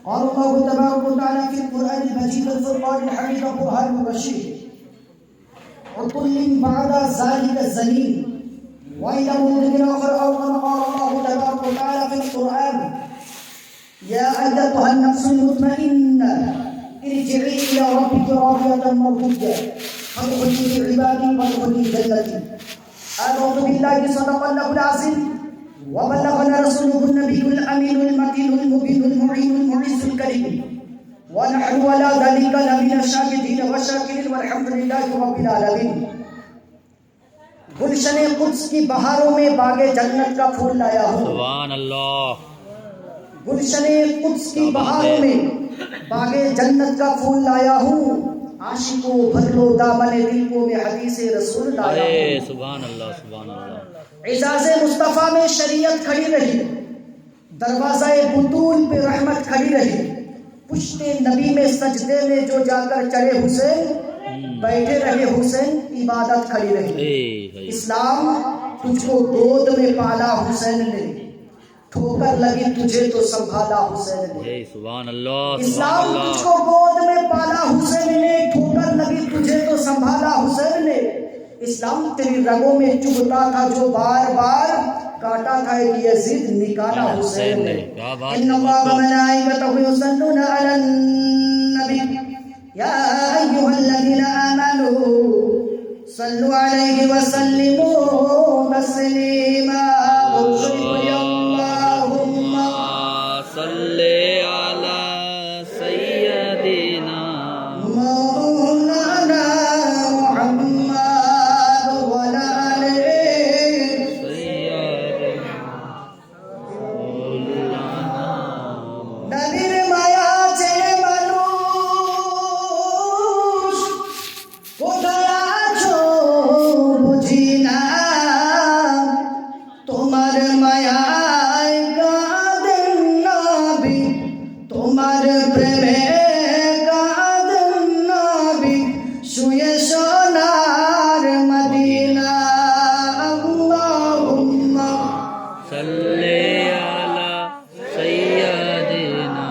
قال الله تبارك وتعالى في القرآن المجيد الفرقان الحميد القرآن الرشيد عطل بعد ذلك الزمين وإلى مدة آخر أو كما قال الله تبارك وتعالى في القرآن يا أيتها النفس المطمئنة ارجعي إلى ربك راضية مرضية فادخلي في عبادي وادخلي جنتي. أعوذ بالله صدق الله العظيم وبلغنا رسوله النبي الأمين المكين المبين المعين المعز الكريم ونحن على ذلك لمن الشاهدين والشاكرين والحمد لله رب العالمين. गुलशने Quds की बहारों में बागे जन्नत का फूल लाया हूँ. सुभान अल्लाह. गुलशने कुद्स की बहारों में बागे जन्नत का फूल लाया हूँ. आशिकों भर लो दामने दिल को में हदीसे रसूल लाया हूँ. सुभान अल्लाह सुभान अल्लाह. इजाज़े मुस्तफ़ा में शरीयत खड़ी रही, दरवाज़ाए बुतूल पे रहमत खड़ी रही. पुश्ते नबी में सजदे में जो जाकर चढ़े हुसैन, बैठे रहे हुसैन इबादत खड़ी रही. इस्लाम तुझको गोद में पाला हुसैन ने, ठोकर लगी तुझे तो संभाला हुसैन ने. सुभान अल्लाह. इस्लाम तुझको गोद में पाला हुसैन ने, ठोकर लगी तुझे तो संभाला हुसैन ने. इस्लाम तेरी रगों में चुभता था जो बार बार काटा था एक यजीद निकाला हुसैन ने. इन्नल्लाह व मलाइकतहु युसल्लूना अलन नबी या अय्युहल्लज़ीना आमनू सल्लु अलैहि व सल्लिमू तस्लीमा. अल्लाहुम्मा सल्लि अला सय्यदिना मौलाना मुहम्मद व आले सय्यदिना मौलाना. नबीर माया ছেড়ে মানুষ কোথায় আছো বুঝি না, তোমার মায়ায় কাঁদেন নবী, তোমার প্রেমে কাঁদেন নবী, শুয়ে সোনার মদিনা. আল্লাহুম্মা সাল্লি আলা সাইয়্যিদিনা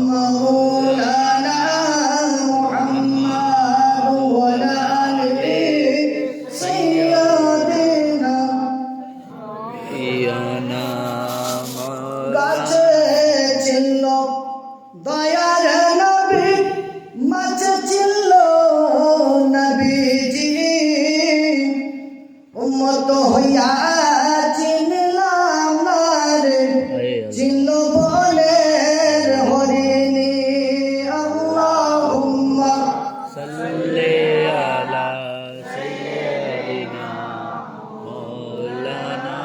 মাওলানা মুহাম্মদ ওয়া আলি সাইয়্যিদিনা. ইয়ানা গাছে ছিল দয়ার নবী, মাছে ছিল নবীজি, উম্মত হইয়া চিনলাম না রে, চিনল বনের হরিণী. আল্লাহুম্মা সাল্লি আলা সাইয়্যিদিনা মাওলানা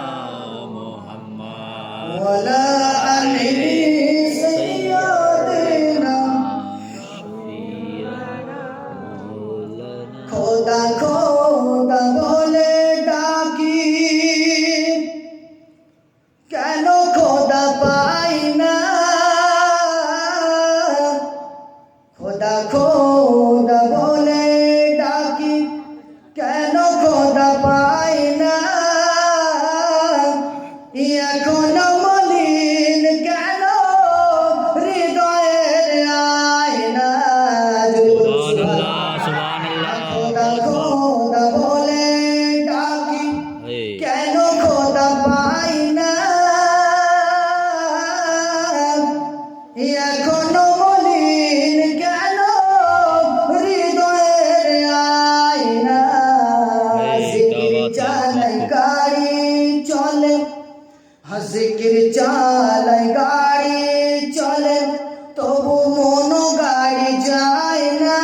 মুহাম্মদ ওয়া আলা আলি সাইয়্যিদিনা মাওলানা. খোদা খোদা বলে ডাকি, কেন খোদা পাই না, খোদা খোদা বলে ডাকি, কেন খোদা পাই না, এখনো মলিন কেন হৃদয়ের আয়না. খোদা খোদা বলে ডাকি, কেন খোদা পাই না, এখনো মলিন কেন হৃদয়ের আয়না. জিকির চালাই গাড়ি চলে, জিকির চালাই গাড়ি চলে, তবু মন গাড়ি যায় না,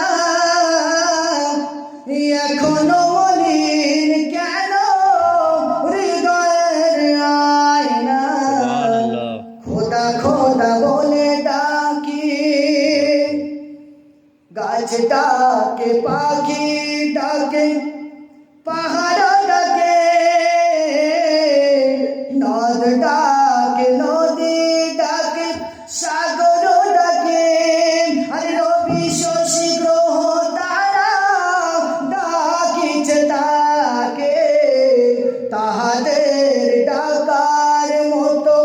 এখনো মলিন কেন হৃদয়ের আয়না. খোদা খোদা বলে ডাকি, গাছ ডাকে পাখি ডাকে, পাহাড় ডাকে, নদ ডাকে নদী ডাকে, সাগর ডাকে, আর রবি শশী গ্রহ তারা ডাকিছে তাকে. তাহাদের ডাকার মতো,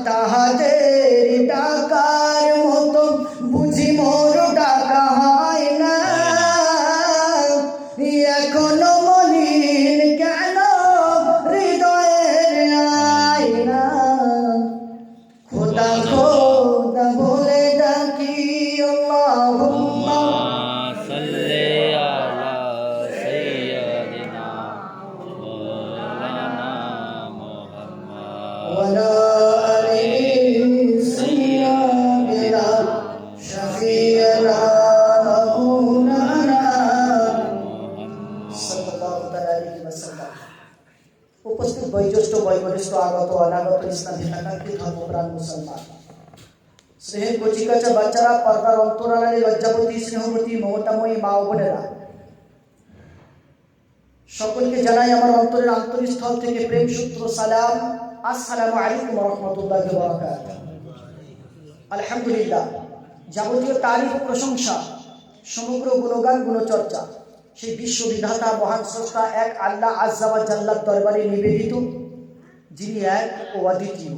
তাহাদের ডাকার মতো বরিষ্ঠ আগত অনাগত ইসলাম হিতাকাঙ্ক্ষী ধর্মপ্রাণ মুসলমান, স্নেহের কচিকাচা বাচ্চারা, পর্দার অন্তরালে লজ্জাবতী স্নেহবতী মমতাময়ী মা ও বোনেরা, সকলকে জানাই আমার অন্তরের আন্তরিস্থল থেকে প্রেম সূত্র সালাম। আসসালামু আলাইকুম ওয়া রাহমাতুল্লাহি ওয়া বারাকাতুহু। আলহামদুলিল্লাহ, যাবতীয় তারিফ ও প্রশংসা, সমগ্র গুণগান গুণচর্চা সেই বিশ্ববিধাতা মহান স্রষ্টা এক আল্লাহ আযজা ওয়া জাল্লার দরবারে নিবেদিত, যিনি এক ও অদ্বিতীয়,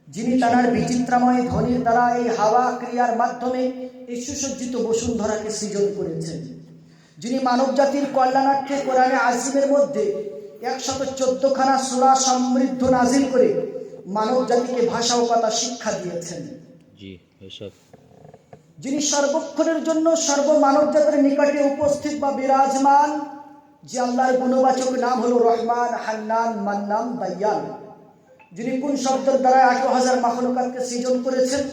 যিনি তাঁর বিচিত্রাময় ধ্বনির দ্বারা এই হাওয়া ক্রিয়ার মাধ্যমে এই সুসজ্জিত বসুন্ধরাকে সৃজন করেছেন, যিনি মানব জাতির কল্যাণার্থে কোরআনে আজিমের মধ্যে 114খানা সূরা সমৃদ্ধ নাজিল করে মানব জাতিকে ভাষা ও কথা শিক্ষা দিয়েছেন, যিনি সর্বক্ষণের জন্য সর্বমানব জাতির নিকটে উপস্থিত বা বিরাজমান, যে আল্লাহর গুণবাচক নাম হলো রহমান, হান্নান, মান্নান, দাইয়ান, যিনি কোন শব্দের দ্বারা 18,000 মাখলুকাতকে সৃজন করেছেন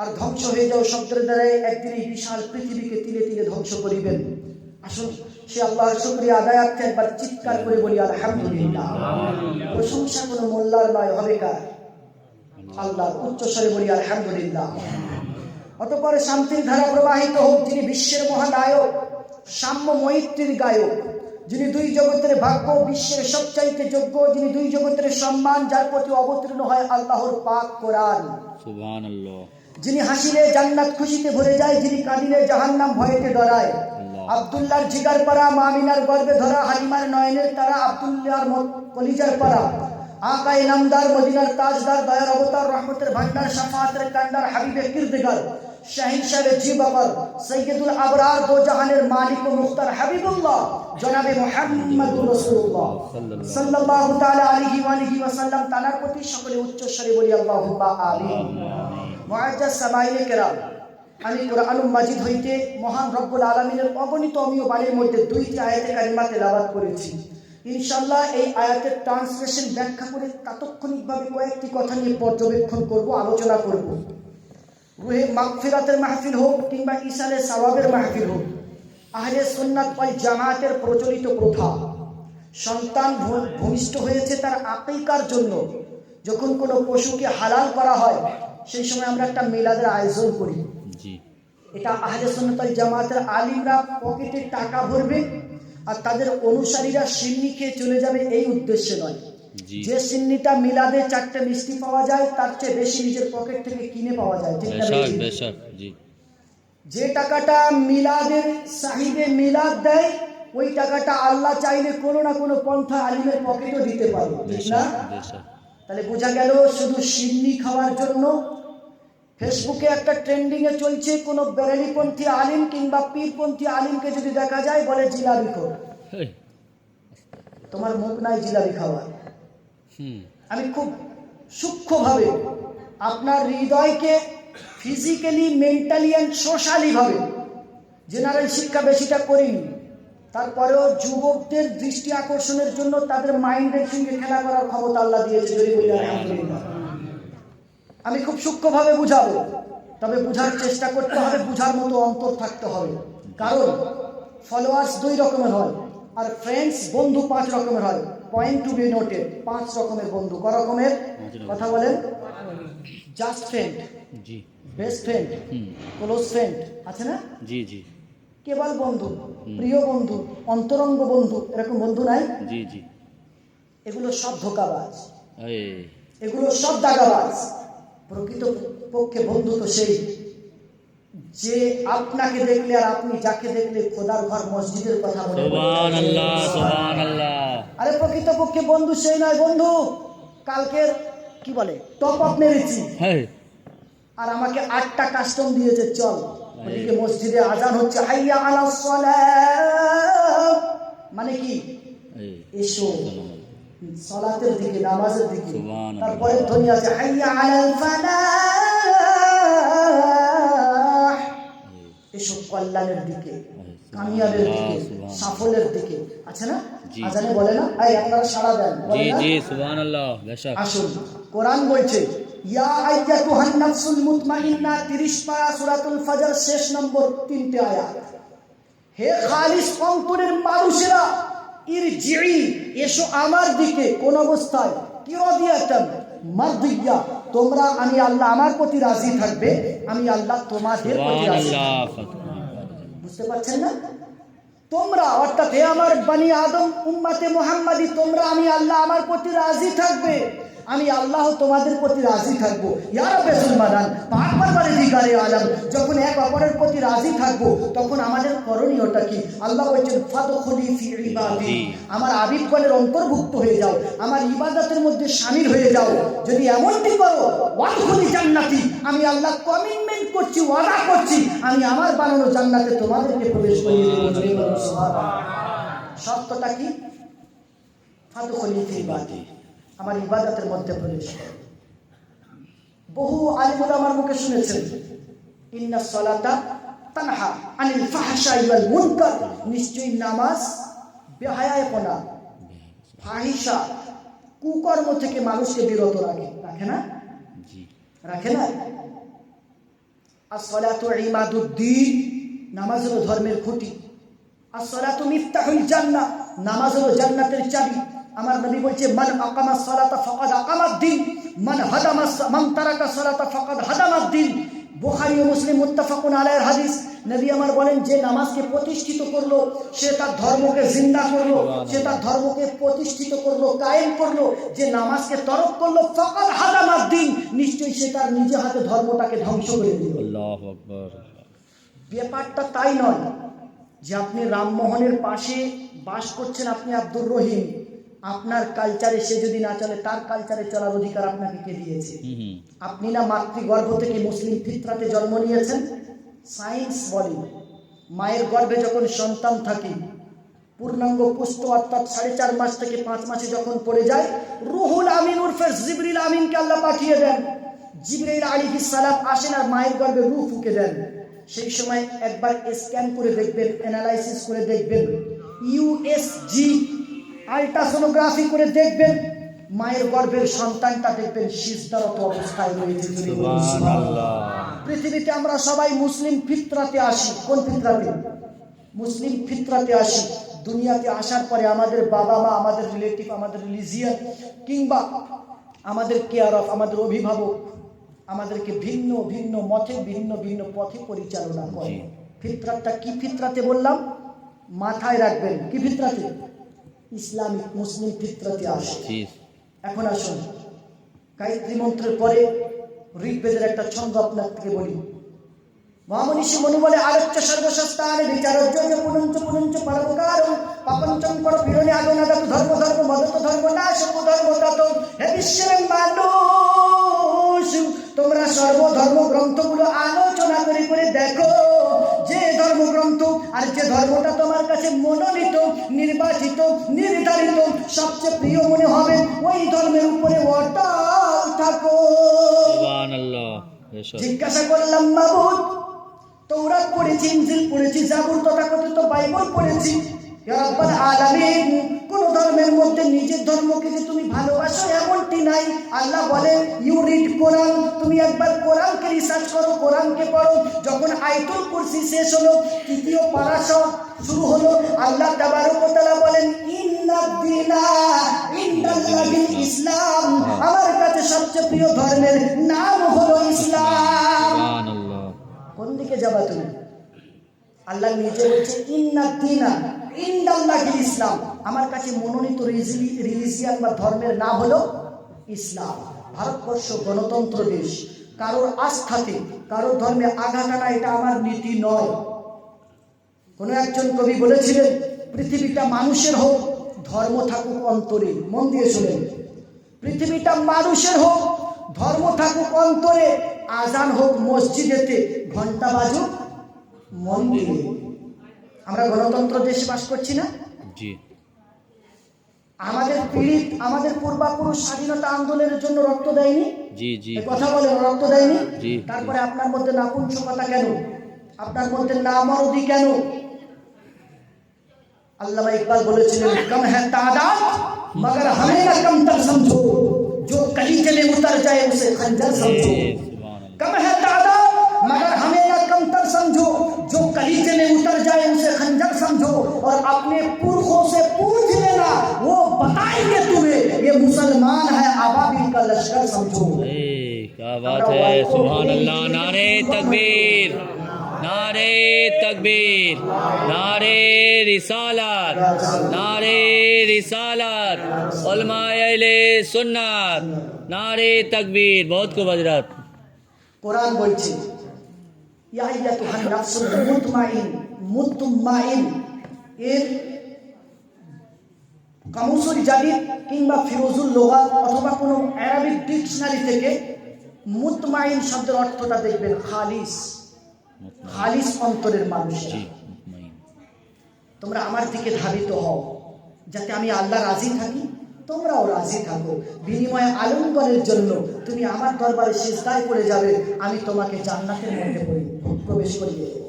আর ধ্বংস হয়ে যাওয়া শব্দের দ্বারা একদিন এই বিশাল পৃথিবীকে তিলে তিলে ধ্বংস করিবেন। আসুন সে আল্লাহর শুকরিয়া আদায়ার্থে একবার চিৎকার করে বলি আলহামদুলিল্লাহ। প্রশংসা কোনো মোল্লার নয়, হবে কার? আল্লাহর। উচ্চস্বরে বলি আলহামদুলিল্লাহ। অতঃপর শান্তির ধারা প্রবাহিত হোক যিনি বিশ্বের মহানায়ক, সাম্য মৈত্রীর গায়ক, যিনি দুই জগতের ভাগ্য, বিশ্বের সবচাইতে যোগ্য, যিনি দুই জগতের সম্মান, যার প্রতি অবতীর্ণ হয় আল্লাহর পাক কোরআন, সুবহানাল্লাহ, যিনি হাসিলে জান্নাত খুশিতে ভরে যায়, যিনি কাঁদিলে জাহান্নাম ভয়েতে ডরায়। আব্দুল্লাহর জিগার পারা, মামিনার গর্বে ধরা, হালিমার নয়নের তারা, আব্দুল্লাহর কলিজার পারা, আকায়ে নামদার, মদিনার তাজদার, দয়ার অবতার, রহমতের ভান্ডার, শাফাআতের কান্ডার, হাবিবে কিরদগার, শাহিন সাহেব জি বাকর, সৈয়দুল আবরার, দো জাহানের মালিক ও মুখতার হাবিবুল্লাহ জনাবে মুহাম্মদুর রাসূলুল্লাহ সাল্লাল্লাহু তাআলা আলাইহি ওয়া আলিহি ওয়াসাল্লাম, তানার প্রতি সকলে উচ্চস্বরে বলি আল্লাহুম্মা আমিন। মুআজ্জাজ সামাঈনে কেরাম, আমি কোরআনুল মাজিদ হইতে মহান রব্বুল আলামিনের অগণিত অমীয় বাণীর মধ্যে 2টি আয়াতে কারিমা তেলাওয়াত করেছি। ইনশাআল্লাহ এই আয়াতের ট্রান্সলেশন ব্যাখ্যা করে তাৎক্ষণিকভাবে কয়েকটি কথা নিয়ে পর্যবেক্ষণ করব, আলোচনা করব। রুহে মাগফিরাতের মাহফিল হোক কিংবা ইসালে সওয়াবের মাহফিল হোক, আহলে সুন্নাত ওয়াল জামাতের প্রচলিত প্রথা, সন্তান ভূমিষ্ঠ হয়েছে তার আকিকার জন্য যখন কোনো পশুকে হালাল করা হয়, সেই সময় আমরা একটা মিলাদের আয়োজন করি। এটা আহলে সুন্নাত ওয়াল জামাতের আলিমরা পকেটে টাকা ভরবে আর তাদের অনুসারীরা সিন্নি খেয়ে চলে যাবে, এই উদ্দেশ্যে নয়। যে সিন্নিটা মিলাদে 4টে মিষ্টি পাওয়া যায় তার চেয়ে বেশি নিজের পকেট থেকে কিনে পাওয়া যায়, ঠিক না? যে টাকাটা মিলাদের সাহিবে মিলাদ দেয়, ওই টাকাটা আল্লাহ চাইলে কোনো না কোনো পন্থা আলিমের পকেটও দিতে পারে, ঠিক না? তাহলে বোঝা গেল শুধু সিন্নি খাওয়ার জন্য ফেসবুকে একটা ট্রেন্ডিং এ চলছে, কোন বেরেলিপন্থী আলিম কিংবা পীরপন্থী আলিমকে যদি দেখা যায় বলে জিলাপি খো, তোমার মুখ নাই জিলাপি খাওয়ার। আমি খুব সূক্ষ্মভাবে আপনার হৃদয়কে ফিজিক্যালি, মেন্টালি অ্যান্ড সোশ্যালি ভাবে জেনারেল শিক্ষা বেশিটা করিনি, তারপরেও যুবকদের দৃষ্টি আকর্ষণের জন্য তাদের মাইন্ডের সঙ্গে খেলা করার ক্ষমতা আল্লাহ দিয়েছে। আমি খুব সূক্ষ্মভাবে বুঝাবো, তবে বুঝার চেষ্টা করতে হবে, বুঝার মতো অন্তর থাকতে হবে। কারণ ফলোয়ার্স 2 রকমের হয় আর ফ্রেন্ডস, বন্ধু 5 রকমের হয়। পয়েন্ট টু বি নোটেড, 5 রকমের বন্ধু। ক রকমের কথা বলেন? জাস্ট ফ্রেন্ড, জি, বেস্ট ফ্রেন্ড, ক্লোজ ফ্রেন্ড, আছে না? জি জি। কেবল বন্ধু, প্রিয় বন্ধু, অন্তরঙ্গ বন্ধু, এরকম বন্ধু নাই? জি জি। এগুলো সব ধোঁকাবাজ, এগুলো সব দাগাবাজ। প্রকৃত পক্ষে বন্ধু তো সেই যে আপনাকে দেখলে আর আপনি যাকে দেখলে খোদার ঘর মসজিদের কথা বলে। সুবহানাল্লাহ, সুবহানাল্লাহ। আরে প্রকৃত পক্ষে বন্ধু সেই নয়, বন্ধু কালকের কি বলে টপ আপ মেরেছি আর আমাকে 8টা কাস্টম দিয়েছে, চল ওদিকে মসজিদে আজান হচ্ছে, হাইয়া আলাস সালাত, মানে কি এসো সালাতের দিকে, নামাজের দিকে। তারপরে ধ্বনি আছে হাইয়া আলাল ফালাহ, এসো কল্যাণের দিকে, কামিয়াবের দিকে, সাফল্যের দিকে, আছে না? আজানে বলে না? এই আপনারা সাড়া দেন, জি জি, সুবহানাল্লাহ। আসুন, কোরআন বলছে ইয়া আইয়াতুহান নাফসুল মুতমাইন্নাহ, 30 পারা সূরাতুল ফজর, শেষ নম্বর 3টে আয়াত। হে খালিস অন্তরের মানুষেরা, ইরজিই, এসো আমার দিকে। কোন অবস্থায়? কিরাদিয়াতান মারদিয়া, তোমরা আমি আল্লাহ আমার প্রতি রাজি থাকবে, আমি আল্লাহ তোমাদের প্রতি রাজি থাকব। বুঝতে পারছেন না? তোমরা অর্থাৎ হে আমার বনি আদম উম্মতে মুহাম্মাদি, তোমরা আমি আল্লাহ আমার প্রতি রাজি থাকবে, আমি আল্লাহ তোমাদের প্রতি রাজি থাকবো। ইয়া রাব্বে সুলমানান, পাক পরওয়ারদিগারে আলম, যখন এক অপরের প্রতি রাজি থাকবো তখন আমাদের করণীয়টা কি? আল্লাহ বলছেন ফাদখুলি ফি ইবাদি, আমার আবিদগণের অন্তর্ভুক্ত হয়ে যাও, আমার ইবাদতের মধ্যে শামিল হয়ে যাও। যদি এমনটি করো ওয়াদখুলি জান্নাতি, আমি আল্লাহ কমিটমেন্ট করছি, ওয়াদা করছি, আমি আমার বানানো জান্নাতে তোমাদেরকে প্রবেশ করিয়ে দেব। সুবহানাল্লাহ। শর্তটা কি? ফাদখুলি ফি ইবাদি, আমার ইবাদতের মধ্যে প্রবেশ করো। বহু আলিম উলামার মুখে শুনেছেন ইন্নাস সালাতা তানহা আনিল ফাহশাই ওয়াল মুনকার, নিশ্চয়ই নামাজ বেহায়াপনা, ফাহিশা, কুকর্ম থেকে মানুষকে বিরত রাখে। রাখে না? রাখে না? as-salatu ইমাদুদ্দিন, নামাজ হলো ধর্মের খুঁটি। as-salatu মিফতাহুল জান্নাহ, নামাজ হলো জান্নাতের চাবি। আমার নবী বলছে মান আকামাস সালাতা ফাকাদ আকামাদ-দ্বীন, মান তারাকা সালাতা ফাকাদ হাদামাদ-দ্বীন। বুখারী ও মুসলিম মুত্তাফাকুন আলাইহির হাদিস। নবী আমার বলেন, যে নামাজকে প্রতিষ্ঠিত করলো সে তার ধর্মকে জিন্দা করলো, সে তার ধর্মকে প্রতিষ্ঠিত করলো, কায়েম করলো। যে নামাজকে তরক করলো ফাকাদ হাদামাদ-দ্বীন, নিশ্চয়ই সে তার নিজে হাতে ধর্মটাকে ধ্বংস করে দিল। আল্লাহু আকবার। ব্যাপারটা তাই নয় যে আপনি রামমোহনের পাশে বাস করছেন, আপনি আব্দুর রহিম, আপনার কালচারে সে যদি না চলে তার কালচারে চলার অধিকার আপনাকে কে দিয়েছে? আপনি না মাতৃগর্ভ থেকে মুসলিম ফিতরাতে জন্ম নিয়েছেন? সায়েন্স বলে মায়ের গর্ভে যখন সন্তান থাকে পূর্ণাঙ্গ পুষ্ট অর্থাৎ 4.5 মাস থেকে 5 মাসে যখন পড়ে যায়, রুহুল আমিন উরফে জিবরিল আমিনকে আল্লাহ পাঠিয়ে দেন। জিবরাইল আলাইহিস সালাম আসেন আর মায়ের গর্ভে রূহ ফুঁকে দেন। সেই সময় একবার স্ক্যান করে দেখবেন, অ্যানালাইসিস করে দেখবেন, ইউএসজি আল্ট্রাসোনোগ্রাফি করে দেখবেন, মায়ের গর্ভের সন্তানটা দেখবেন সিজদারত অবস্থায় রয়েছে। সুবহানাল্লাহ। পৃথিবীতে আমরা সবাই মুসলিম ফিতরাতে আসি। কোন ফিতরাতে? মুসলিম ফিতরাতে আসি। দুনিয়াতে আসার পরে আমাদের বাবা মা, আমাদের রিলেটিভ, আমাদের রিলিজিয়ান কিংবা আমাদের কেয়ার অফ, আমাদের অভিভাবক আমাদেরকে ভিন্ন ভিন্ন মতে ভিন্ন ভিন্ন পথে পরিচালনা করে। ফিতরাতটা কি ফিতরাতে বললাম? মাথায় রাখবেন। কি ফিতরাতে? ইসলামিক মুসলিম ফিতরাতে আসে। এখন আসুন গায়ত্রী মন্ত্রের পরে ঋগ্বেদের একটা ছন্দ আপনাকে বলি। মহামনীষী মনু বলে আলোচ্য সর্বশস্তানে বিচারজ্য যে পুনঞ্চ পুনঞ্চ পরোপকারম পাপঞ্চম কর বিরণে আগনাদাত ধর্ম ধর্ম মদত ধর্ম নাশ ধর্ম তত। হে বিশ্বের মানুষ, তোমরা সর্বধর্ম গ্রন্থগুলো আলোচনা করে করে দেখো, যে ধর্মগ্রন্থ আর যে ধর্মটা তোমার কাছে মনোনীত, নির্বাচিত, নির্ধারিত, সবচেয়ে প্রিয় মনে হবে ওই ধর্মের উপরে অটল থাকো। সুবহানাল্লাহ। জিজ্ঞাসা করলাম মাবুদ, তৌরাত পড়েছি, ইনজিল পড়েছি, জাবুর তথাকথিত বাইবেল পড়েছি, ইয়া রাব্বাল আলামিন, কোন ধর্মের মধ্যে নিজের ধর্মকে যে তুমি ভালোবাসো এমনটি নাই। আল্লাহ বলেন ইউ রিড কোরআন, তুমি একবার কোরআনকে রিসার্চ করো, কোরআনকে পড়ো। যখন আয়াতুল কুরসি শেষ হলো, তৃতীয় পারা শুরু হলো, আল্লাহ তাবারক ওয়া তাআলা বলেন ইন্নাদ-দীনা ইনদাল্লাহিল ইসলাম, আমার কাছে সবচেয়ে প্রিয় ধর্মের নাম হলো ইসলাম। সুবহানাল্লাহ। কোন দিকে যাবা তুমি? আল্লাহ নিজে বলছে ইন্নাদ-দীনা ইনদাল্লাহিল ইসলাম, আমার কাছে মনোনীত রিলিজিয়ান বা ধর্মের নাম হলো ইসলাম। ভারতবর্ষ গণতন্ত্র দেশ, কারোর আস্থাতে কারোর ধর্মে আঘাত আনা এটা আমার নীতি নয়। কোন একজন কবি বলেছিলেন পৃথিবীটা মানুষের হোক, ধর্ম থাকুক অন্তরে। মন দিয়ে শুনেন, পৃথিবীটা মানুষের হোক, ধর্ম থাকুক অন্তরে, আজান হোক মসজিদেতে, ঘন্টা বাজুক মন্দিরে। আমরা গণতন্ত্র দেশে বাস করছি না? জি। আমাদের পীড়িত, আমাদের পূর্বপুরুষ স্বাধীনতা আন্দোলনের জন্য রক্ত দেয়নি? জি জি। কথা বলেন, রক্ত দেয়নি? তারপরে আপনার মধ্যে নাপুংসকতা কেন? আপনার মধ্যে নামরদি কেন? আল্লামা ইকবাল বলেছিলেন কম হ্যাঁ তাদাদ মगर हमें ना कमतर समझो, जो कलीजे में उतर जाए उसे खंजर समझो। कम है तादाद मगर हमें ना कमतर समझो, जो कलीजे में उतर जाए उसे खंजर समझो। और अपने पुरखों से पूछ लेना, वो बताएंगे तुम्हें ये मुसलमान है अबाबिल का लश्कर समझो। क्या बात है, सुभान अल्लाह। नारे तकबीर, नारे तकबीर, नारे रिसालत, नारे रिसालत, उलमाए अहले सुन्नत, नारे तकबीर। बहुत खूब हजरत। कुरान বলছে ইয়া আইয়াতুহান নাফসুল মুতমাইন, মুতমাইন এর কামুসুল জাদিদ কিংবা ফিরোজুল লুগাত অথবা কোনো আরবিক ডিকশনারি থেকে মুতমাইন শব্দের অর্থটা দেখবেন খালিস, খালিস অন্তরের মানুষ। তোমরা আমার দিকে ধাবিত হও যাতে আমি আল্লাহ রাজি থাকি, তোমরাও রাজি থাকো। বিনিময়ে আলিঙ্গনের জন্য তুমি আমার দরবারে সিজদায় পড়ে যাবে, আমি তোমাকে জান্নাতের মধ্যে প্রবেশ করিয়ে দেব।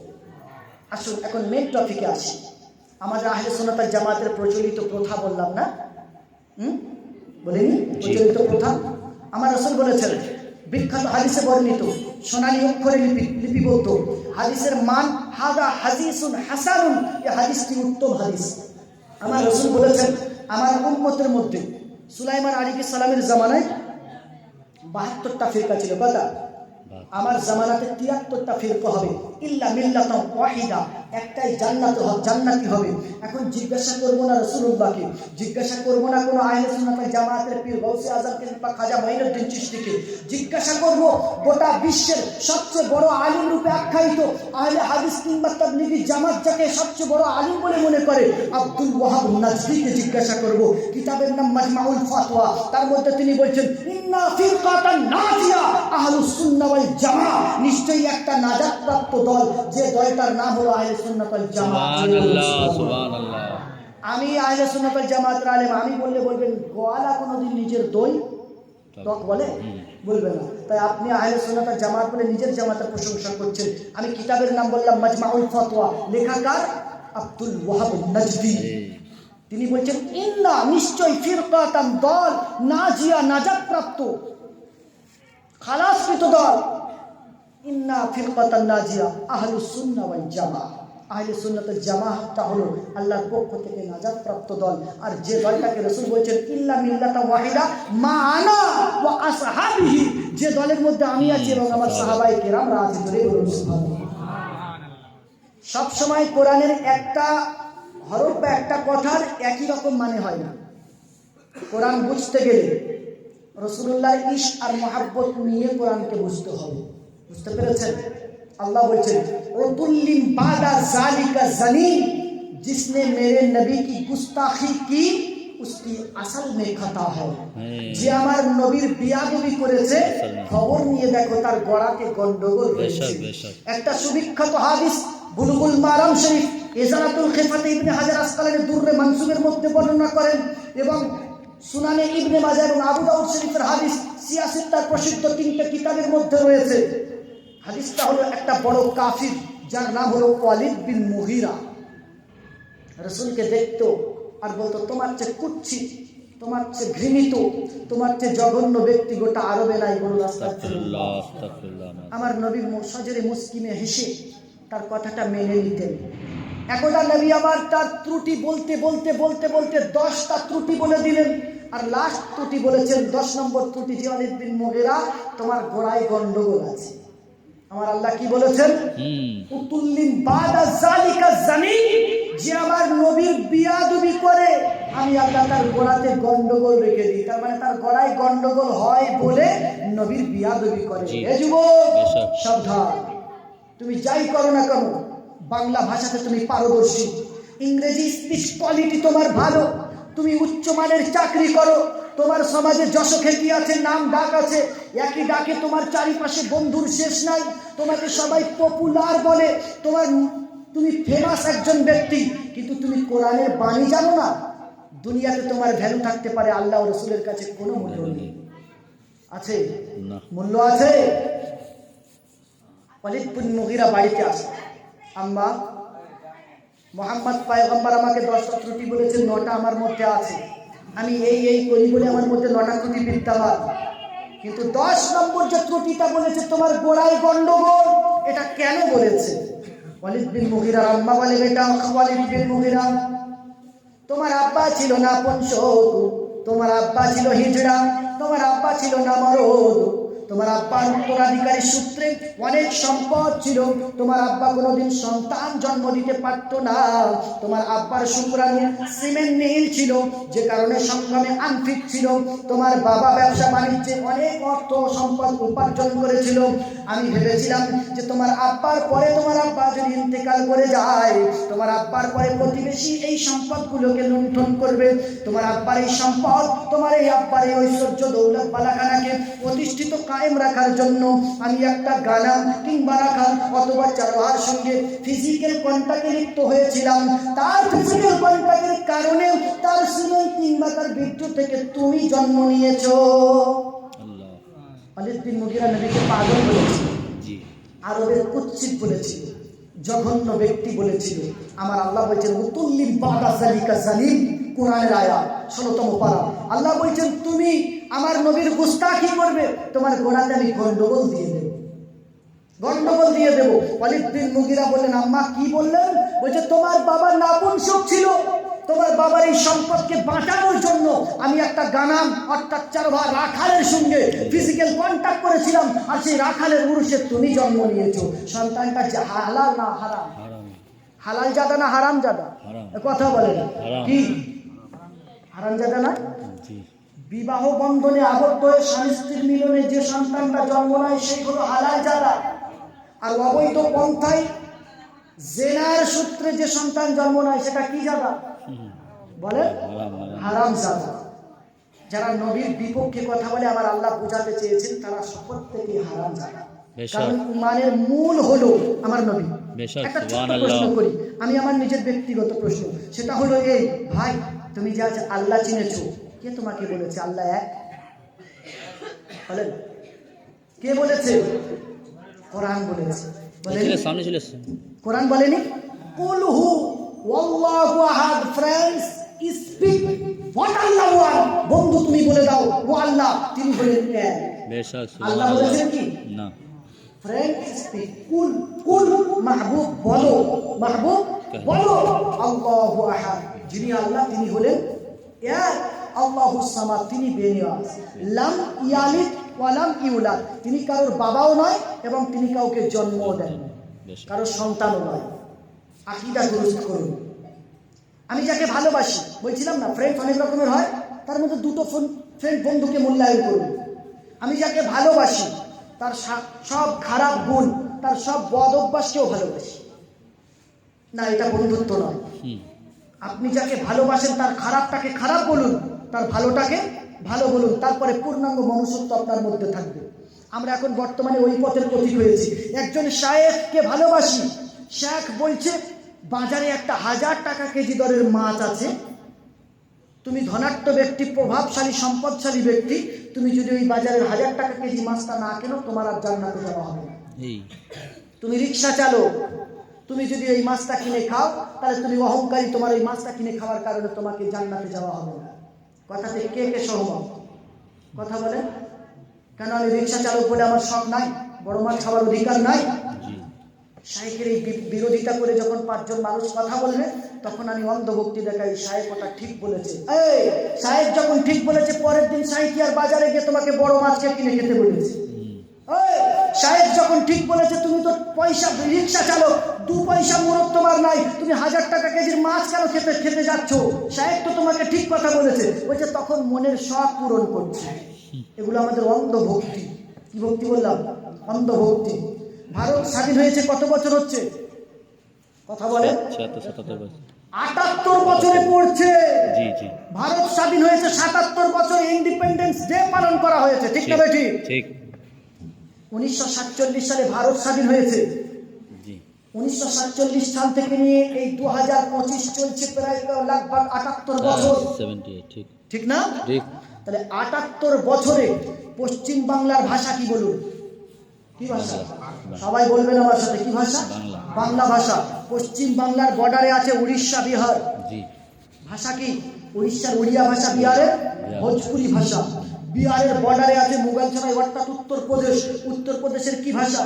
আসুন এখন মেন টপিকে আসি। আমাদের আহলে সুন্নাত ওয়াল জামাতের প্রচলিত প্রথা বললাম না, বলিনি? প্রচলিত প্রথা আমার রাসূল বলেছেন, বিখ্যাত হাদিসে বর্ণিত, সোনালী অক্ষরে লিপিবদ্ধ হাদিসের মান হাদা হাদিসুন হাসানুন, এই হাদিসটি উত্তম হাদিস। আমার রাসূল বলেছেন, আমার উম্মতের মধ্যে সুলাইমান আলাইহিস সালামের জামানায় 72টা ফিরকা ছিল। কথা, আমার জামানাতে 73টা ফিরকা হবে। ইল্লা মিল্লাতান ওয়াহিদা, একটাই জান্নাতি হবে। এখন জিজ্ঞাসা করব না রাসূলুল্লাহকে, জিজ্ঞাসা করব না কোনো আহলে সুন্নাত ওয়াল জামাতের পীর গাউসে আজমকে বা খাজা মাইনুদ্দিন চিশতিকে, জিজ্ঞাসা করব গোটা বিশ্বের সবচেয়ে বড় আলিম রূপে আখ্যায়িত আহলে হাদিস কিংবা তাবলীগি জামাত যাকে সবচেয়ে বড় আলিম বলে মনে করে আব্দুল ওয়াহাব নাজদীকে জিজ্ঞাসা করব। কিতাবের নাম মাজমাউল ফাতওয়া, তার মধ্যে তিনি বলছেন ইন্না ফিরকাতান নাজিয়া আহলুস সুন্নাহ ওয়াল জামাত, নিশ্চয়ই একটা নাজাতপ্রাপ্ত দল, যে দলটার নাম হলো আহলে সুন্নাত ওয়াল জামাত। সুবহানাল্লাহ, সুবহানাল্লাহ। আমি আহলে সুন্নাত ওয়াল জামাতের আলেম, আমি বললে বলবেন গোয়ালা কোনোদিন নিজের দই টক বলে? বলবে না। তাই আপনি আহলে সুন্নাত ওয়াল জামাত বলে নিজের জামাতের প্রশংসা করছেন। আমি কিতাবের নাম বললাম মাজমাউল ফাতওয়া, লেখাকার আব্দুল ওয়াহাব নাজদী। তিনি বলছেন ইন্না, নিশ্চয় ফিরকাতান দল, নাজিয়া নাজাতপ্রাপ্ত খালাসকৃত দল, ইন্না ফিরকাতান নাজিয়া আহলুস সুন্নাহ ওয়াল জামাত, আহলে সুন্নাত ওয়াল জামাতটা হলো আল্লাহর পক্ষ থেকে নাজাতপ্রাপ্ত দল। আর যে দলটাকে রাসূল বলেছেন ইল্লা মিল্লাতান ওয়াহিদা মা আনা ওয়া আসহাবিহি, যে দলের মধ্যে আমি আছি এবং আমার সাহাবায়ে কেরামরা আছে। ধরে বলুন সুবহানাল্লাহ। সব সময় কোরআনের একটা হরফ বা একটা কথার একই রকম মানে হয় না। কোরআন বুঝতে গেলে রাসূলুল্লাহর ইশক আর মহব্বত নিয়ে কোরআনকে বুঝতে হবে। বুঝতে পেরেছেন? আল্লাহ বলছেন ওতুল্লিম বাদা জালিকা জানিম, जिसने मेरे नबी की गुस्ताखी की उसकी असल में खता है। যে আমার নবীর বিয়াদবি করেছে, খবর নিয়ে দেখো তার গড়াতে গন্ডগোল হয়েছে। একটা সুবিখ্যাত হাদিস বুলুগুল মারাম শরীফ ইজারাতুল খিফাতে ইবনে হাজার আসকালানী দুররে মানসুবের মধ্যে বর্ণনা করেন, এবং সুনানে ইবনে মাজাহ এবং আবু দাউদ শরীফের হাদিস সিয়াসিত্তার প্রসিদ্ধ 3টে কিতাবের মধ্যে রয়েছে। হাদিসটা হলো একটা বড় কাফির যার নাম হলো ওয়ালিদ বিন মুগীরা রাসূলকে দেখতো আর বলতো তোমার চেয়ে কুৎসিত, তোমার চেয়ে ঘৃণিত, তোমার চেয়ে জঘন্য ব্যক্তি গোটা আরবে নাই। বলুন আস্তাগফিরুল্লাহ, আস্তাগফিরুল্লাহ। আমার নবী সজরে মুসকিনে হেসে তার কথাটা মেনে নিতেন। একদা নবী আমার তার ত্রুটি বলতে বলতে বলতে বলতে 10টা ত্রুটি বলে দিলেন, আর লাস্ট ত্রুটি বলেছেন 10 নম্বর ত্রুটি, যে ওয়ালিদ বিন মুগীরা তোমার গোড়ায় গন্ডগোল আছে। আমার আল্লাহ কি বলেছেন? উতুল্লিম বাদা জালিকা জানি, যে আমার নবীর বিয়াদবি করে আমি আল্লাহ তার গোড়াতে গন্ডগোল রেখে দিই। তার মানে তার গোড়ায় গন্ডগোল হয় বলে নবীর বিয়াদবি করে। এ যুবক সাবধান, তুমি যাই করো না কেন, বাংলা ভাষাতে তুমি পারদর্শী, ইংরেজি স্পিচ কোয়ালিটি তোমার ভালো, তুমি উচ্চমানের চাকরি করো, তোমার সমাজে যশখ্যাতি আছে, নাম ডাক আছে, একই ডাকে তোমার চারিপাশে বন্ধুর শেষ নাই, তোমাকে সবাই পপুলার বলে, তুমি ফেমাস একজন ব্যক্তি, কিন্তু তুমি কোরআনের বাণী জানো না, দুনিয়াতে তোমার ভ্যালু থাকতে পারে, আল্লাহ ও রাসূলের কাছে কোনো মূল্য নেই। আছে? মূল্য আছে? ওয়ালিদ বিন মুগীরা বাড়িতে আসে, আম্মা মোহাম্মদ পয়গম্বর আমাকে 10টা ত্রুটি বলেছেন, 9টা আমার মধ্যে আছে, আমি এই করি বলে আমার মধ্যে 9টা ত্রুটি বিদ্যমান, কিন্তু 10 নম্বর যে ত্রুটিটা বলেছে তোমার গোড়ায় গন্ডগোল, এটা কেন বলেছে? ওয়ালিদ বিন মুগীরা আম্মা বলে, বেটা ওয়ালিদ বিন মুগীরা, তোমার আব্বা ছিল না আপন শত্রু, তোমার আব্বা ছিল হিজড়া, তোমার আব্বা ছিল নামরদ, তোমার আব্বার উত্তরাধিকারী সূত্রে অনেক সম্পদ ছিল, তোমার আব্বা কোনোদিন সন্তান জন্ম দিতে পারত না, তোমার আব্বার শুক্রাণু সিমেন্ট নীল ছিল, যে কারণে সংগ্রামে আনফিট ছিল, তোমার বাবা ব্যবসা বাণিজ্যে অনেক অর্থ সম্পদ উপার্জন করেছিল। আমি ভেবেছিলাম যে তোমার আব্বার পরে তোমার আব্বা যদি ইন্তেকাল করে যায়, তোমার আব্বার পরে প্রতিবেশী এই সম্পদগুলোকে লুণ্ঠন করবে, তোমার আব্বার এই সম্পদ, তোমার এই আব্বার এই ঐশ্বর্য দৌলত বালাখানাকে প্রতিষ্ঠিত কায়েম রাখার জন্য আমি একটা গানা কিংবা রাখা অথবা চারোয়ার সঙ্গে ফিজিক্যাল কন্ট্যাক্টে লিপ্ত হয়েছিলাম। তার ফিজিক্যাল কন্ট্যাক্টের কারণে তার সিমেন্ট কিংবা তার বিদ্যুৎ থেকে তুমি জন্ম নিয়েছো। খালিদ বিন মুগিরা নবীকে পাগল বলেছিল, আরবের কুৎসিত বলেছিল, জঘন্য ব্যক্তি বলেছিল। আমার আল্লাহ বলছেন উতুল্লিম বাদা যালিকা জালিম, কোরআনের আয়াত 16তম পারা। আল্লাহ বলছেন তুমি আমার নবীর গুস্তাখি করবে, তোমার গোড়াতে আমি গন্ডগোল দিয়ে দেব, গন্ডগোল দিয়ে দেব। খালিদ বিন মুগিরা বললেন আম্মা কি বললেন? বলছে তোমার বাবার নাপুংসক ছিল, তোমার বাবার এই সম্পদকে বাঁচানোর জন্য আমি একটা গানাম অর্থাৎ চারবার রাখালের সঙ্গে ফিজিক্যাল কন্ট্যাক্ট করেছিলাম, আর সেই রাখালের উরুষে তুমি জন্ম নিয়েছো। সন্তানটা হালাল না হারাম? হালাল জাদা না হারাম জাদা? কথা বলে না কি হারাম জাদা না? বিবাহ বন্ধনে আবদ্ধ হয়ে স্বামী স্ত্রীর মিলনে যে সন্তানটা জন্ম নেয় সেই হলো হালাল জাদা, আর অবৈধ পন্থায় জেনার সূত্রে যে সন্তান জন্ম নেয় সেটা কি জাদা বলে? হারাম জাদা। যারা নবীর বিপক্ষে কথা বলে আমার আল্লাহ বোঝাতে চেয়েছেন তারা প্রত্যেকই হারাম জাদা, কারণ ইমানের মূল হলো আমার নবী। একটা ছোট্ট প্রশ্ন করি আমি, আমার নিজের ব্যক্তিগত প্রশ্ন, সেটা হলো এই ভাই তুমি যে আজ আল্লাহ চিনেছো, কে তোমাকে বলেছে আল্লাহ এক? বলেন কে বলেছে? কোরআন বলেছে। কোরআন বলেনি? কুল হু ওয়াল্লাহু আহাদ। Friends speak what Allah one. বন্ধু তুমি বলে দাও ও আল্লাহ তিনি বলেন এক। আল্লাহ বলেছেন কি না? ফ্রেন্ডস স্পিক কুল, কুল মাহবুব বলো, মাহবুব বলো আল্লাহু আহাদ, যিনি আল্লাহ তিনি হলেন এক। আল্লাহুস সামাদ তিনি বেনিয়াজ, লাম ইয়ালিদ ওয়া লাম ইউলাদ, তিনি কারোর বাবাও নয় এবং তিনি কাউকে জন্মও দেন না, কারোর সন্তানও নয়। আকীদা দুরুস্ত করুন। আমি যাকে ভালোবাসি, বলছিলাম না ফ্রেন্ড অনেক রকমের হয়, তার মধ্যে দুটো ফ্রেন্ড বন্ধুকে মূল্যায়ন করুন। আমি যাকে ভালোবাসি তার সব খারাপ গুণ, তার সব বদ অভ্যাসকেও ভালোবাসি না, এটা বন্ধুত্ব নয়। আপনি যাকে ভালোবাসেন তার খারাপটাকে খারাপ বলুন, তার ভালোটাকে ভালো বলুন, তারপরে পূর্ণাঙ্গ মনুষ্যত্ব আপনার মধ্যে থাকবে। আমরা এখন বর্তমানে ওই পথের পথিক হয়েছি। একজন শায়েখকে ভালোবাসি, শেখ বলছে বাজারে একটা 1000 টাকা কেজি দরের মাছ আছে, তুমি ধনাঢ্য ব্যক্তি, প্রভাবশালী সম্পদশালী ব্যক্তি, তুমি যদি ওই বাজারের 1000 টাকা কেজি মাছটা না কেনো তোমার আর জান্নাতে যাওয়া হবে না। তুমি রিক্সা চালক, তুমি যদি এই মাছটা কিনে খাও তাহলে তুমি অহংকারী, তোমার এই মাছটা কিনে খাওয়ার কারণে তোমাকে জান্নাতে যাওয়া হবে না। কথাতে কে কে সহমত? কথা বলেন। কেন আমি রিক্সা চালক বলে আমার শখ নাই? বড় মাছ খাওয়ার অধিকার নাই? শায়েখের এই বিরোধিতা করে যখন 5 জন মানুষ কথা বলবে তখন আমি অন্ধভক্তি দেখাই, শায়েখ ওটা ঠিক বলেছে। এই শায়েখ যখন ঠিক বলেছে, পরের দিন শায়েখ আর বাজারে গিয়ে তোমাকে বড় মাছকে কিনে খেতে বলেছে। শায়েখ যখন ঠিক বলেছে, তুমি তো পয়সা রিক্সা চালক, 2 পয়সা মুরত তোমার নাই, তুমি 1000 টাকা কেজির মাছ কেন খেতে যাচ্ছ? শায়েখ তো তোমাকে ঠিক কথা বলেছে। বলছে তখন মনের শখ পূরণ করছে। এগুলো আমাদের অন্ধভক্তি। কি ভক্তি বললাম? অন্ধভক্তি। ভারত স্বাধীন হয়েছে কত বছর হচ্ছে? কথা বলে 78 বছরে পড়ছে। ভারত স্বাধীন হয়েছে 77 বছর, ইন্ডিপেন্ডেন্স ডে পালন করা হয়েছে, ঠিক না বেঠিক? 1947 সালে ভারত স্বাধীন হয়েছে। 1947 সাল থেকে নিয়ে এই 2025 চলছে, প্রায় লাগভাগ 78 বছর, ঠিক না? তাহলে 78 বছরে পশ্চিম বাংলার ভাষা কি বলুন? কি ভাষা? সবাই বলবেন আমার সাথে, কি ভাষা? বাংলা ভাষা। পশ্চিম বাংলার বর্ডারে আছে উড়িষ্যা, বিহার। ভাষা কি? উড়িষ্যার উড়িয়া ভাষা, বিহারের ভোজপুরি ভাষা। বিহারের বর্ডারে আছে মুঘলসরাই অর্থাৎ উত্তরপ্রদেশ। উত্তরপ্রদেশের কি ভাষা?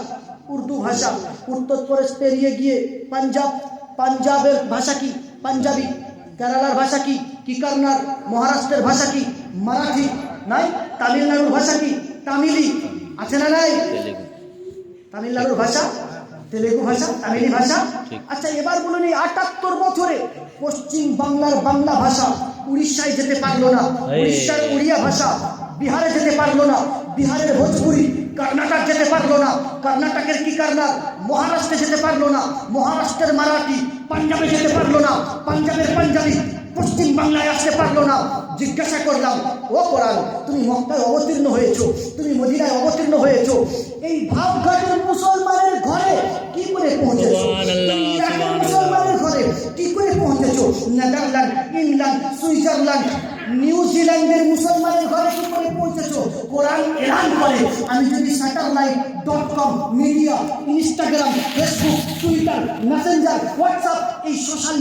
উর্দু ভাষা। উত্তরপ্রদেশ পেরিয়ে গিয়ে পাঞ্জাব, পাঞ্জাবের ভাষা কি? পাঞ্জাবি। কেরালার ভাষা কি? কিকারনার। মহারাষ্ট্রের ভাষা কি? মারাঠি নাই, তামিলনাড়ুর ভাষা কি তামিলি আছে না নাই? তেলেগু। তামিলনাড়ুর ভাষা তেলেগু ভাষা, তামিলি ভাষা। ঠিক। আচ্ছা এবার বলুন, এই ৭৮ বছরে পশ্চিম বাংলার বাংলা ভাষা উড়িষ্যায় যেতে পারলো না, উড়িষ্যার উড়িয়া ভাষা বিহারে যেতে পারলো না, বিহারের ভোজপুরি কর্ণাটক যেতে পারলো না, কর্ণাটকের কি কর্ণার মহারাষ্ট্রে যেতে পারলো না, মহারাষ্ট্রের মারাঠি পাঞ্জাবে যেতে পারলো না, পাঞ্জাবের পাঞ্জাবি পশ্চিম বাংলায় আসতে পারলো না। জিজ্ঞাসা করলাম, ও কোরআন, তুমি মক্কায় অবতীর্ণ হয়েছো, তুমি মদিনায় অবতীর্ণ হয়েছো, এই ভাবঘাটের মুসলমানের ঘরে কি করে পৌঁছেছো? সুবহানাল্লাহ, তুমি ইরাকের সুবহানাল্লাহ। মুসলমানের ঘরে কি করে পৌঁছেছো? নেদারল্যান্ড, ইংল্যান্ড, সুইজারল্যান্ড, নিউজিল্যান্ডের মুসলমানের ঘরে কি করে পৌঁছেছো? কোরআন এলান করে, আমি যদি satellite.com media, Instagram, Facebook, Twitter, Messenger, WhatsApp এই সোশ্যাল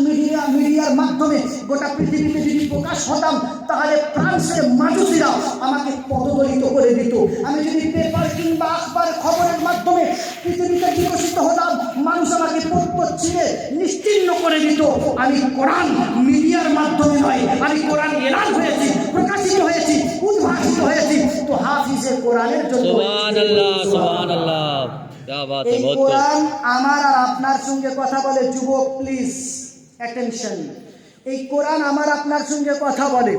মিডিয়ার মাধ্যমে গোটা পৃথিবীতে যদি প্রকাশ হতাম, তাহলে ফ্রান্সের মাজুসিরা আমাকে পদদলিত করে দিত। আমি যদি পেপার কিংবা আখবার খবরের মাধ্যমে পৃথিবীতে বিকশিত হতাম, মানুষ আমাকে পত্তর ছিঁড়ে নিশ্চিহ্ন করে দিত। আমি কোরআন মিডিয়ার মাধ্যমে নয়, আমি কোরআন এলান হয়েছি, প্রকাশিত হয়েছি, উদ্ভাসিত হয়েছি, তো হাফিজে কোরআনের জন্য। সুবহানাল্লাহ, সুবহানাল্লাহ, क्या बात है, এই बहुत কোরআন আমার আর আপনার সঙ্গে কথা বলে। যুবক প্লিজ অ্যাটেনশন, এই কোরআন আমার আপনার সঙ্গে কথা বলে।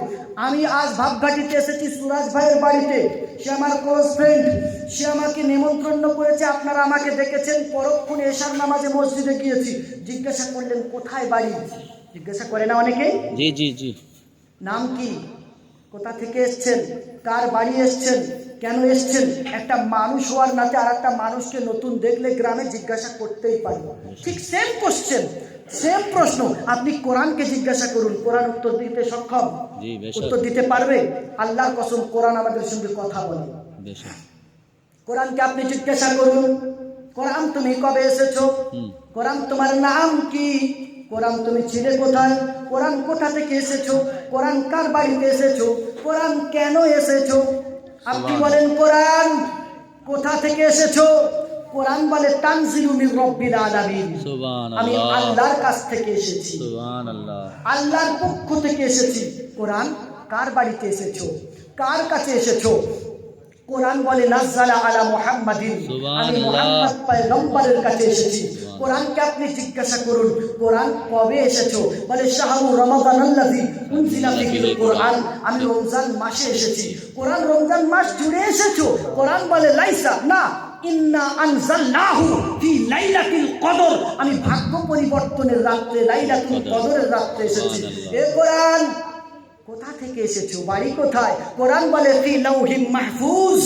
আমি আজ ভাবঘাটিতে এসেছি সুরাজ ভাইয়ের বাড়িতে, সে আমার ক্লোজ ফ্রেন্ড, সে আমাকে নিমন্ত্রণ করেছে, আপনারা আমাকে দেখেছেন। পরক্ষণে এশার নামাজে মসজিদে গিয়েছি, জিজ্ঞাসা করলেন কোথায় বাড়ি, জিজ্ঞাসা করে না অনেকেই, जी जी जी। নাম কি, কোথা থেকে এসছেন, কার বাড়ি এসছেন, কেন এসছেন? একটা মানুষ হওয়ার নাতে আর একটা মানুষকে নতুন দেখলে গ্রামে জিজ্ঞাসা করতেই পারি। ঠিক সেম কোশ্চেন, সেম প্রশ্ন আপনি কোরআনকে জিজ্ঞাসা করুন, কোরআন উত্তর দিতে সক্ষম, জি বেশক, উত্তর দিতে পারবে। আল্লাহর কসম কোরআন আমাদের সঙ্গে কথা বলে। বেশক। কোরআনকে আপনি জিজ্ঞাসা করুন, কোরআন তুমি কবে এসেছো, কোরআন তোমার নাম কি, কোরআন তুমি ছিলে কোথায়, কোরআন কোথা থেকে এসেছো, কোরআন কার বাড়িতে এসেছো, কোরআন কেন এসেছো? আপনি বলেন কোরআন কোথা থেকে এসেছো, কোরআন বলে তানজিলু মির রাব্বিল আলামিন, আমি সুবহানাল্লাহ, আল্লাহর কাছ থেকে এসেছি, সুবহানাল্লাহ। আল্লাহর পক্ষ থেকে এসেছি। কোরআন কার বাড়িতে এসেছো, কার কাছে এসেছো? কোরআন বলে নাজ্জালা আলা মুহাম্মাদিন, আমি মুহাম্মদ পয়গম্বরের কাছে এসেছি। কোরআনকে আপনি জিজ্ঞাসা করুন কোরআন কবে এসেছো, বলে শাহরু রমাদানাল্লাযী উনজিলা ফীহিল কোরআন, আমি রমজান মাসে এসেছি। কোরআন রমজান মাস জুড়ে এসেছো? কোরআন বলে লাইসা, না, ইন্না আনজালনাহু ফি লাইলাতিল কদর, আমি ভাগ্য পরিবর্তনের রাত্রে, লাইলাতুল কদরের রাত্রে এসেছি। এ কোরআন কোথা থেকে এসেছো, বাড়ি কোথায়? কোরআন বলে ফি লাউহিম মাহফুজ,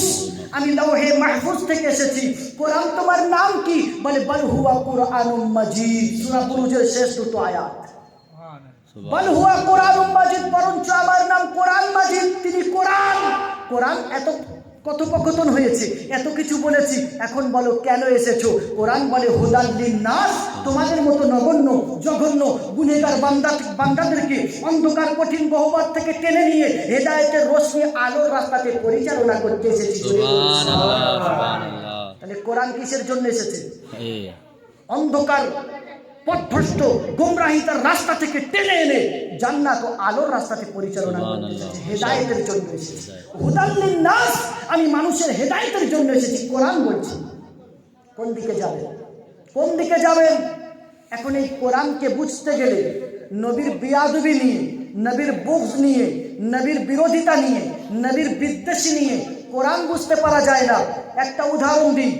আমি লাউহে মাহফুজ থেকে এসেছি। কোরআন তোমার নাম কি, বলে বল হুয়া কুরআনুম মাজিদ, সূরা বুরুজের শেষ দুটো আয়াত। বল হুয়া কুরআনুম মাজিদ, বরঞ্চ আমার নাম কোরআন মাজিদ, তিনি কোরআন। কোরআন এত কথোপকথন হয়েছে, এত কিছু বলেছি, এখন বলো কেন এসেছো? কোরআন বলে হুদাল লিন্নাস, তোমাদের মতো নগণ্য জঘন্য গুনেগার বান্দাদেরকে অন্ধকার কঠিন গহ্বর থেকে টেনে নিয়ে হেদায়েতের রশ্মি আলোর রাস্তাতে পরিচালনা করতে এসেছি। সুবহানাল্লাহ, সুবহানাল্লাহ। তাহলে কোরআন কিসের জন্য এসেছে? এই অন্ধকার পথভ্রষ্ট গোমরাহিতার রাস্তা থেকে টেনে এনে জান্নাত ও আলোর রাস্তাতে পরিচালনা করতে এসেছে, হেদায়েতের জন্য এসেছে। হুদাল লিন্নাস, আমি মানুষের হেদায়েতের জন্য এসেছি। কোরআন বলছি কোন দিকে যাবেন, কোন দিকে যাবেন? এখন এই কোরআনকে বুঝতে গেলে নবীর বিয়াদবি নিয়ে, নবীর বুগজ নিয়ে, নবীর বিরোধিতা নিয়ে, নবীর বিদ্বেষী নিয়ে কোরআন বুঝতে পারা যায় না। একটা উদাহরণ দিই,